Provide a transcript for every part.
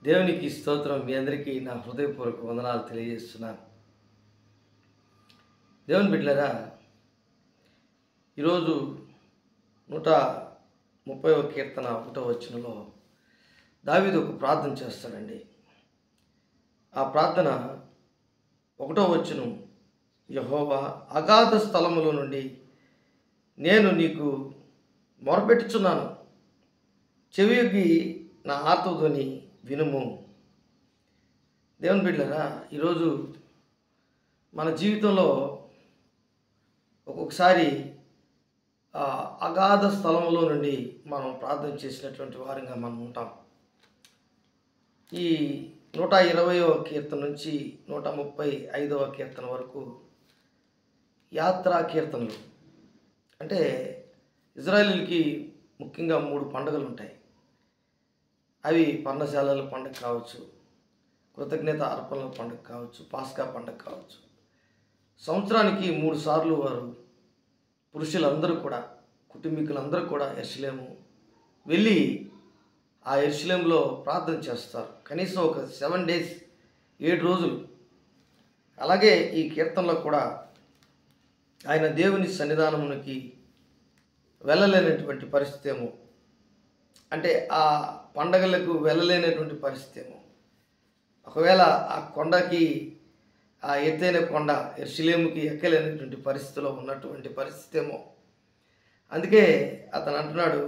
దేవునికి స్తోత్రం. మీ అందరికీ నా హృదయపూర్వక వందనాలు తెలియజేస్తున్నాను. దేవుని బిడ్డలారా, ఈరోజు 130వ కీర్తన 1వ వచనంలో దావీదు ఒక ప్రార్థన చేస్తాడండి. ఆ ప్రార్థన 1వ వచనం, యెహోవా అగాధ స్థలములో నుండి నేను నీకు మొరపెట్టుచున్నాను, చెవియొగ్గి నా ఆర్తధ్వని వినుము. దేవుని బిడ్డలారా, ఈరోజు మన జీవితంలో ఒక్కొక్కసారి అగాధ స్థలంలో నుండి మనం ప్రార్థన చేసినటువంటి వారంగా మనం ఉంటాం. ఈ 120వ కీర్తన నుంచి 135వ కీర్తన వరకు యాత్రా కీర్తనలు. అంటే ఇజ్రాయేలీలకి ముఖ్యంగా 3 పండుగలు ఉంటాయి. అవి పర్ణశాలల పండుగ కావచ్చు, కృతజ్ఞత అర్పణల పండుగ కావచ్చు, పాస్కా పండుగ కావచ్చు. సంవత్సరానికి 3 సార్లు వారు పురుషులందరూ కూడా, కుటుంబీకులందరూ కూడా యెరూషలేము వెళ్ళి ఆ యెరూషలేములో ప్రార్థన చేస్తారు. కనీసం ఒక 7 days 7 రోజులు. అలాగే ఈ కీర్తనలో కూడా ఆయన దేవుని సన్నిధానమునికి వెళ్ళలేనటువంటి పరిస్థితి ఏమో, అంటే ఆ పండగలకు వెళ్ళలేనటువంటి పరిస్థితి ఏమో, ఒకవేళ ఆ కొండకి, ఆ ఎత్తైన కొండ యెరూషలేముకి ఎక్కలేనటువంటి పరిస్థితిలో ఉన్నటువంటి పరిస్థితి ఏమో. అందుకే అతను అంటున్నాడు,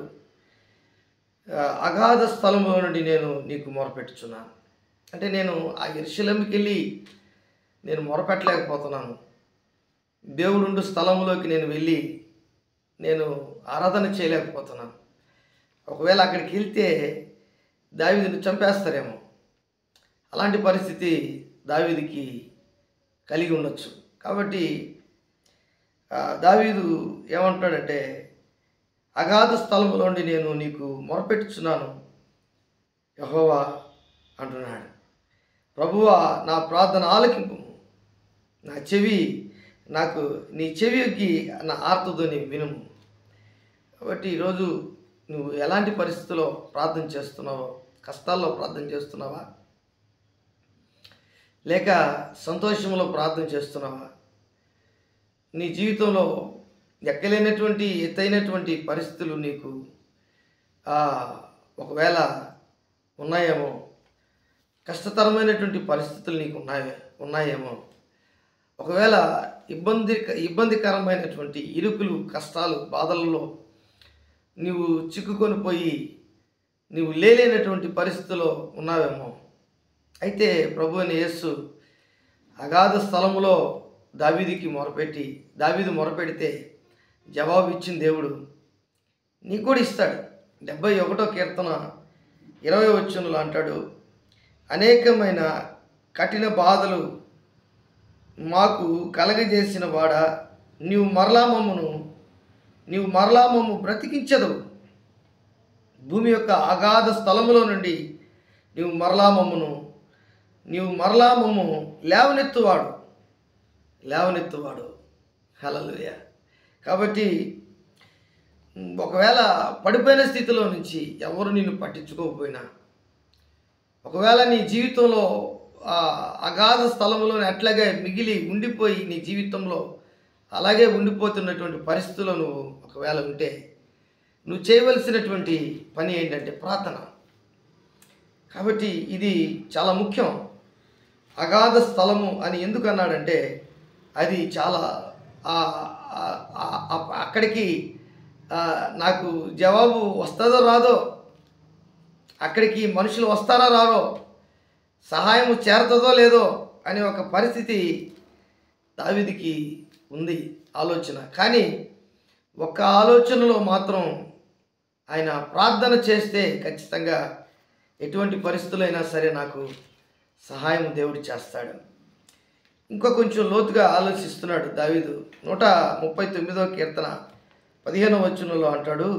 అగాధ స్థలంలో నుండి నేను నీకు మొరపెట్టుచున్నాను. అంటే నేను ఆ యెరూషలేముకి వెళ్ళి నేను మొరపెట్టలేకపోతున్నాను. దేవుడుండు స్థలంలోకి నేను వెళ్ళి నేను ఆరాధన చేయలేకపోతున్నాను. ఒకవేళ అక్కడికి వెళ్తే దావీదుని చంపేస్తారేమో. అలాంటి పరిస్థితి దావీదుకి కలిగి ఉండొచ్చు. కాబట్టి దావీదు ఏమంటాడంటే, అగాధ స్థలంలో నుండి నేను నీకు మొరపెట్టుచున్నాను యెహోవా అంటున్నాడు. ప్రభువా, నా ప్రార్థన ఆలకింపు, నీ చెవి యొగ్గి నా ఆర్తధ్వని వినుము. కాబట్టి ఈరోజు నువ్వు ఎలాంటి పరిస్థితుల్లో ప్రార్థన చేస్తున్నావో, కష్టాల్లో ప్రార్థన చేస్తున్నావా, లేక సంతోషంలో ప్రార్థన చేస్తున్నావా? నీ జీవితంలో ఎక్కలేనటువంటి ఎత్తైనటువంటి పరిస్థితులు నీకు ఒకవేళ ఉన్నాయేమో, కష్టతరమైనటువంటి పరిస్థితులు నీకు ఉన్నాయేమో, ఒకవేళ ఇబ్బందికరమైనటువంటి ఇరుకులు, కష్టాలు, బాధలలో నీవు చిక్కుకొని పోయి నీవు లేలేనటువంటి పరిస్థితిలో ఉన్నావేమో. అయితే ప్రభు అయిన యేసు అగాధ స్థలములో దావీదు మొరపెడితే జవాబు ఇచ్చిన దేవుడు నీకు కూడా ఇస్తాడు. 71వ కీర్తన 20వ వచనంలో అంటాడు, అనేకమైన కఠిన బాధలు మాకు కలగజేసిన వాడా, నీవు మరలా మమ్ము బ్రతికించదు. భూమి యొక్క అగాధ స్థలములో నుండి నీవు మరలా మమ్ము లేవనెత్తువాడు. హల్లెలూయా. కాబట్టి ఒకవేళ పడిపోయిన స్థితిలో నుంచి ఎవరు నిన్ను పట్టించుకోకపోయినా, ఒకవేళ నీ జీవితంలో అగాధ స్థలంలోనే అట్లాగే మిగిలి ఉండిపోయి నీ జీవితంలో అలాగే ఉండిపోతున్నటువంటి పరిస్థితుల్లో నువ్వు ఒకవేళ ఉంటే, నువ్వు చేయవలసినటువంటి పని ఏంటంటే ప్రార్థన. కాబట్టి ఇది చాలా ముఖ్యం. అగాధ స్థలము అని ఎందుకు అన్నాడంటే, అది చాలా అక్కడికి నాకు జవాబు వస్తుందో రాదో, అక్కడికి మనుషులు వస్తారో రారో, సహాయం చేరుతుందో లేదో అనే ఒక పరిస్థితి దావీదుకి ఉంది, ఆలోచన. కానీ ఒక్క ఆలోచనలో మాత్రం ఆయన ప్రార్థన చేస్తే ఖచ్చితంగా ఎటువంటి పరిస్థితులైనా సరే నాకు సహాయం దేవుడు చేస్తాడు. ఇంకా కొంచెం లోతుగా ఆలోచిస్తున్నాడు దావీదు. 139వ కీర్తన 15వ వచనంలో అంటాడు,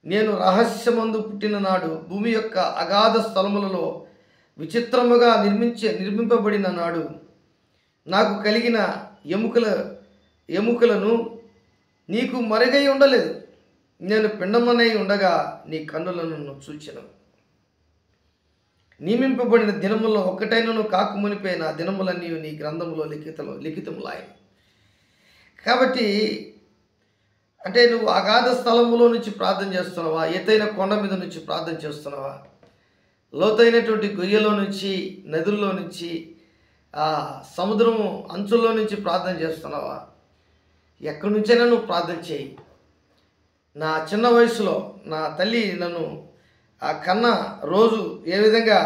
నేను రహస్యమందు పుట్టిన నాడు, భూమి యొక్క అగాధ స్థలములలో విచిత్రముగా నిర్మింపబడిన నాడు, నాకు కలిగిన ఎముకలను నీకు మరుగై ఉండలేదు. నేను పిండమనై ఉండగా నీ కన్నులను చూచెను. నియమింపబడిన దినముల్లో ఒక్కటైనను కాకమునిపై నా దినములన్నీ నీ గ్రంథంలో లిఖితములాయను. కాబట్టి అంటే నువ్వు అగాధ స్థలములో నుంచి ప్రార్థన చేస్తున్నావా, ఎత్తైన కొండ మీద నుంచి ప్రార్థన చేస్తున్నావా, లోతైనటువంటి గొయ్యలో నుంచి, నదుల్లో నుంచి, సముద్రము అంచుల్లో నుంచి ప్రార్థన చేస్తున్నావా? ఎక్కడి నుంచైనా నువ్వు ప్రార్థన చేయి. నా చిన్న వయసులో నా తల్లి నన్ను కన్న రోజు ఏ విధంగా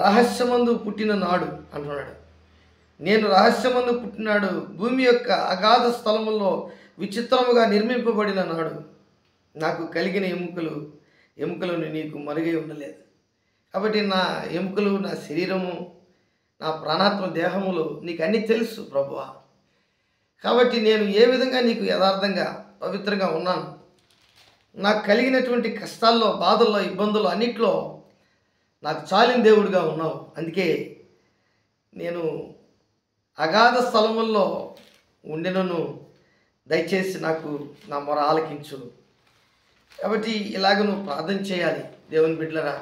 రహస్యమందు పుట్టిన నాడు అంటున్నాడు. నేను రహస్యమందు పుట్టినాడు, భూమి యొక్క అగాధ స్థలముల్లో విచిత్రముగా నిర్మింపబడిన నాడు నాకు కలిగిన ఎముకలను నీకు మరుగై ఉండలేదు. కాబట్టి నా ఎముకలు, నా శరీరము, నా ప్రాణాత్మ దేహములు నీకు అన్నీ తెలుసు ప్రభువా. కాబట్టి నేను ఏ విధంగా నీకు యథార్థంగా పవిత్రంగా ఉన్నాను, నాకు కలిగినటువంటి కష్టాల్లో, బాధల్లో, ఇబ్బందుల్లో అన్నిట్లో నాకు చాలిన దేవుడిగా ఉన్నావు. అందుకే నేను అగాధ స్థలముల్లో ఉండినను దయచేసి నాకు నా మొర ఆలకించు. కాబట్టి ఇలాగ నువ్వు ప్రార్థన చేయాలి దేవుని బిడ్డలరా.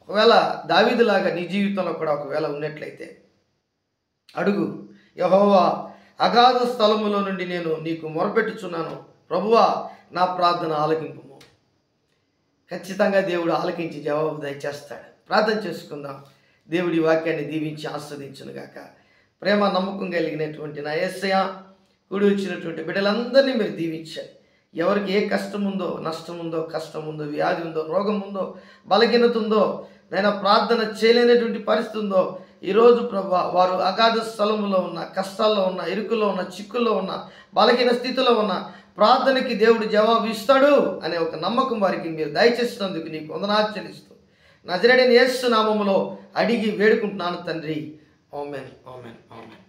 ఒకవేళ దావీదులాగా నీ జీవితంలో కూడా ఒకవేళ ఉన్నట్లయితే అడుగు, యెహోవా అగాధ స్థలములో నుండి నేను నీకు మొరపెట్టుచున్నాను, ప్రభువా నా ప్రార్థన ఆలకింపుము. ఖచ్చితంగా దేవుడు ఆలకించి జవాబు దయచేస్తాడు. ప్రార్థన చేసుకుందాం. దేవుడి వాక్యాన్ని దీవించి ఆస్వాదించునుగాక. ప్రేమ నమ్మకం కలిగినటువంటి నా యేసయ్య, కూడి వచ్చినటువంటి బిడ్డలందరినీ మీరు దీవించారు. ఎవరికి ఏ కష్టం ఉందో, నష్టం ఉందో, కష్టం ఉందో, వ్యాధి ఉందో, రోగం ఉందో, బలహీనత ఉందో, నైనా ప్రార్థన చేయలేనటువంటి పరిస్థితి ఉందో, ఈరోజు ప్రభువా వారు అగాధ స్థలములో ఉన్న, కష్టాల్లో ఉన్న, ఇరుకుల్లో ఉన్న, చిక్కుల్లో ఉన్న, బలహీన స్థితిలో ఉన్న ప్రార్థనకి దేవుడు జవాబు ఇస్తాడు అనే ఒక నమ్మకం వారికి మీరు దయచేసినందుకు నీకు వందనాలు చెల్లిస్తూ నజరేయుడైన యేసు నామములో అడిగి వేడుకుంటున్నాను తండ్రి. ఆమేన్, ఆమేన్, ఆమేన్.